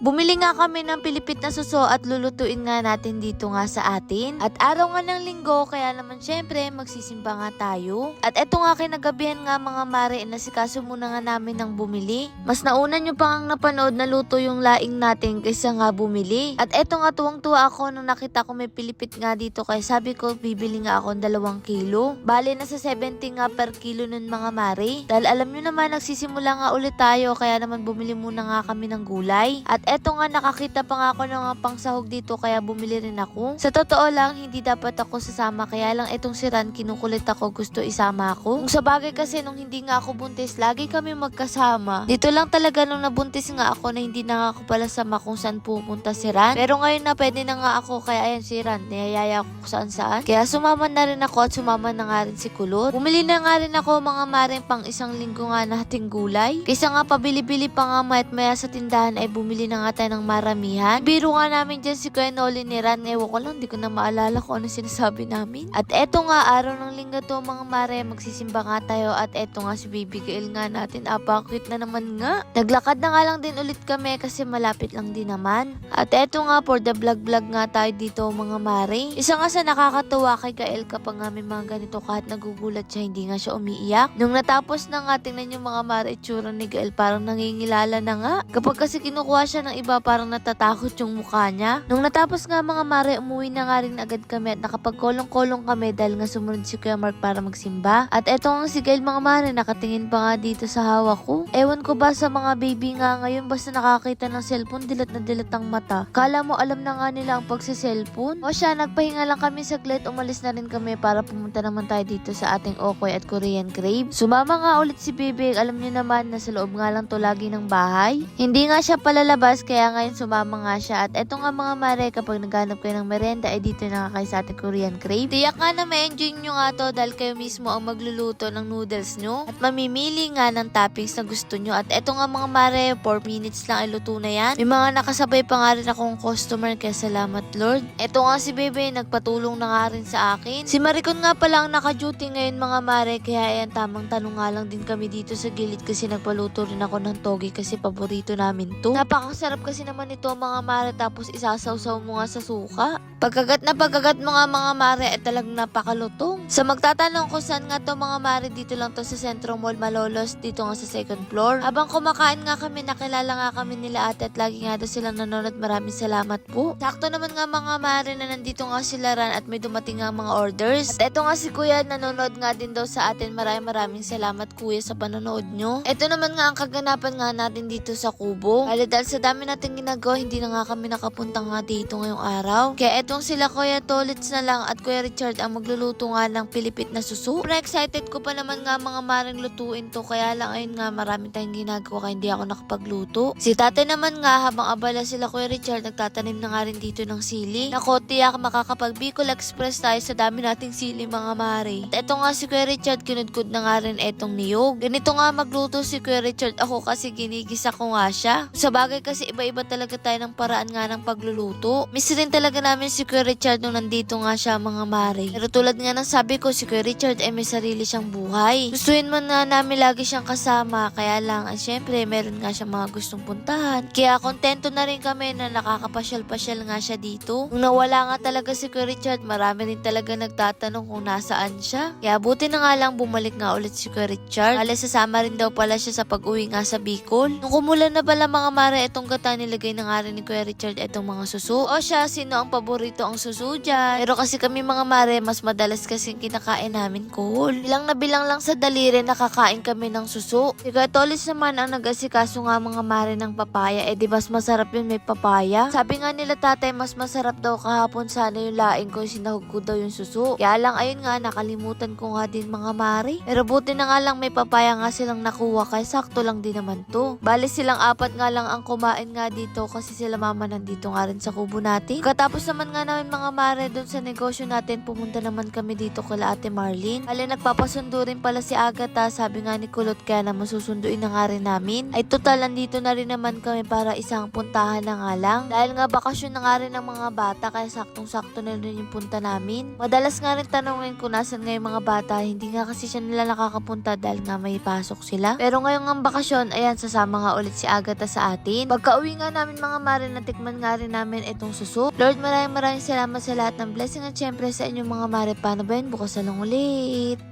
Bumili nga kami ng pilipit na suso at lulutuin nga natin dito nga sa atin. At araw nga ng linggo, kaya naman syempre magsisimba nga tayo. At eto nga kinagabihan nga mga mare, nasikaso muna nga namin ng bumili. Mas nauna nyo pa nga napanood na luto yung laing natin kaysa nga bumili. At eto nga tuwang-tuwa ako nung nakita ko may pilipit nga dito, kaya sabi ko bibili nga ako ng 2 kilo. Bale nasa 70 nga per kilo nun mga mare. Dahil alam nyo naman nagsisimula nga ulit tayo, kaya naman bumili muna nga kami ng gulay. At eto nga nakakita pa nga ako ng mga pangsahog dito, kaya bumili rin ako. Sa totoo lang hindi dapat ako sasama, kaya lang etong si Ran kinukulit ako, gusto isama ako. Kung sa bagay kasi nung hindi nga ako buntis, lagi kami magkasama. Dito lang talaga nung nabuntis nga ako na hindi na ako pala sama kung saan pupunta si Ran. Pero ngayon na pwede na nga ako, kaya ayan si Ran, niyayaya ako saan saan. Kaya sumama na rin ako at sumama na nga rin si Kulot. Bumili na nga rin ako mga maring pang 1 linggo nga nating gulay. Kaysa nga pabili-bili pa nga maya sa tindahan ay bumili na nga tayo ng maramihan. Biro nga namin dyan si Kuya Noli ni Ran. Ewan ko lang, di ko na maalala kung ano sinasabi namin. At eto nga, araw ng linggo to mga mare, magsisimba nga tayo. At eto nga si Baby Gail nga natin. Cute na naman nga. Naglakad na nga lang din ulit kami kasi malapit lang din naman. At eto nga, for the vlog nga tayo dito mga mare. Isa nga sa nakakatuwa kay Gael kapag nga may mga ganito, kahit nagugulat siya, hindi nga siya umiiyak. Nung natapos na nga, tingnan yung mga mare, itsura ni Gael parang nangingilala na nga. Kapag kasi kinukuha siya ng iba, parang natatakot yung mukha niya. Nung natapos nga mga mare, umuwi na nga rin agad kami at nakapagkolong-kolong kami dahil nga sumunod si Kuya Mark para magsimba. At eto nga si Gail mga mare, nakatingin pa nga dito sa hawak ko. Ewan ko ba sa mga baby nga ngayon, basta nakakita ng cellphone, dilat na dilat ang mata. Kala mo alam na nga nila ang pagsa-cellphone. O siya, nagpahinga lang kami saglit, umalis na rin kami para pumunta naman tayo dito sa ating Okoy at Korean Crave. Sumama nga ulit si Bebe, alam niyo naman na sa loob nga lang to lagi ng bahay. Hindi nga siya palalabas, kaya ngayon sumama nga siya. At eto nga mga mare, kapag naghanap kayo ng merenda ay dito na nga kayo sa ating Korean Crave. Tiyak nga na ma-enjoy nyo nga to dahil kayo mismo ang magluluto ng noodles nyo at mamimili nga ng toppings na gusto nyo. At eto nga mga mare, 4 minutes lang ay luto na yan. May mga nakasabay pa nga rin akong customer, kaya salamat Lord. Eto nga si Bebe, nagpatulong na nga rin sa akin. Si Maricon nga pala ang naka-duty ngayon mga mare, kaya ayan, tamang tanong nga lang din kami dito sa gilid kasi nagpaluto rin ako ng togi kasi paborito namin to. Napakasarap kasi naman ito mga mare, tapos isasawsaw mo nga sa suka. Pagkagat mo nga mga mare ay talagang napakalutong. Sa magtatanong ko saan nga to mga mare, dito lang to sa Centro Mall Malolos, dito nga sa 2nd floor. Habang kumakain nga kami, nakilala nga kami nila ate at lagi nga daw silang nanonood. Maraming salamat po. Sakto naman nga mga mare na nandito nga sila Ran at may dumating nga mga orders. At eto nga si Kuya, nanonood nga din daw sa atin. Maraming salamat Kuya sa panonood nyo. Eto naman nga ang kaganapan nga natin dito sa Kubo. Dahil sa dami natin ginagawa, hindi na nga kami nakapunta nga dito ngayong araw. Kaya etong sila Kuya Tolits na lang at Kuya Richard ang magluluto nga ng pilipit na suso. Pero excited ko pa naman nga mga maring lutuin to, kaya lang ayun nga marami tayong ginagawa kaya hindi ako nakapagluto. Si tate naman nga habang abala sila Kuya Richard, nagtatanim na nga rin dito ng sili. Nako, tiyak makakapag Bicol Express tayo sa dami nating sili mga mare. At eto nga si Kuya Richard, kinudkud na nga rin etong niyog. Ganito nga magluto si Kuya Richard, ako kasi ginigisa ko nga siya. Sa bagay kasi iba-iba talaga tayo ng paraan nga ng pagluluto. Miss rin talaga namin si Kuya Richard nung nandito nga siya mga mare. Pero tulad nga ng sabi ko, si Kuya Richard ay may sarili siyang buhay. Gustuin man na namin lagi siyang kasama, kaya lang syempre meron nga siya mga gustong puntahan. Kaya kontento na rin kami na nakakapasyal-pasyal nga siya dito. Nung nawala nga talaga si Kuya Richard, marami rin talaga nagtatanong kung nasaan siya. Kaya buti na nga lang bumalik nga ulit si Kuya Richard. Kala sasama rin daw pala siya sa pag-uwi nga sa Bicol. Nung kumulan na pala mga mare, itong gata nilagay na nga rin ni Kuya Richard itong mga suso. O siya, sino ang paborito ang suso dyan? Pero kasi kami mga mare, mas madalas kasing kinakain namin kohol. Bilang na bilang lang sa daliri, nakakain kami ng suso. Si Kuya Tolis naman ang nag-asikaso nga mga mare ng papaya. Di mas masarap yun may papaya. Sabi nga nila tatay, mas masarap daw kahapon sana yung laing ko, sinahog ko daw yung suso. Kaya lang ayun nga, nakalimutan ko nga din mga mare. Pero buti na nga lang may papaya nga silang nakuha, kaya sakto lang din naman to. Bali silang 4 nga lang ang kumain nga dito kasi sila mama nandito nga rin sa kubo natin. Katapos naman nga namin mga mare dun sa negosyo natin, pumunta naman kami dito kala Ate Marlene. Bali nagpapasundo rin pala si Agatha, sabi nga ni Kulot, kaya naman susunduin na nga rin namin. Ay total, nandito na rin naman kami para isang puntahan na nga lang. Dahil nga bakasyon na nga rin ng mga bata, kaya saktong-sakto na rin yung punta namin. Madalas nga rin tanongin kung nasan nga yung mga bata, hindi nga kasi siya nila nakakapunta dahil nga may pasok sila. Pero ngayong ang bakasyon, ayan, sasama nga ulit si Agatha sa atin. Pagka Pagka-uwi nga namin mga mare, natikman nga rin namin itong suso. Lord, maraming salamat sa lahat ng blessing at syempre sa inyong mga mare. Paano ba yun? Bukas na lang ulit.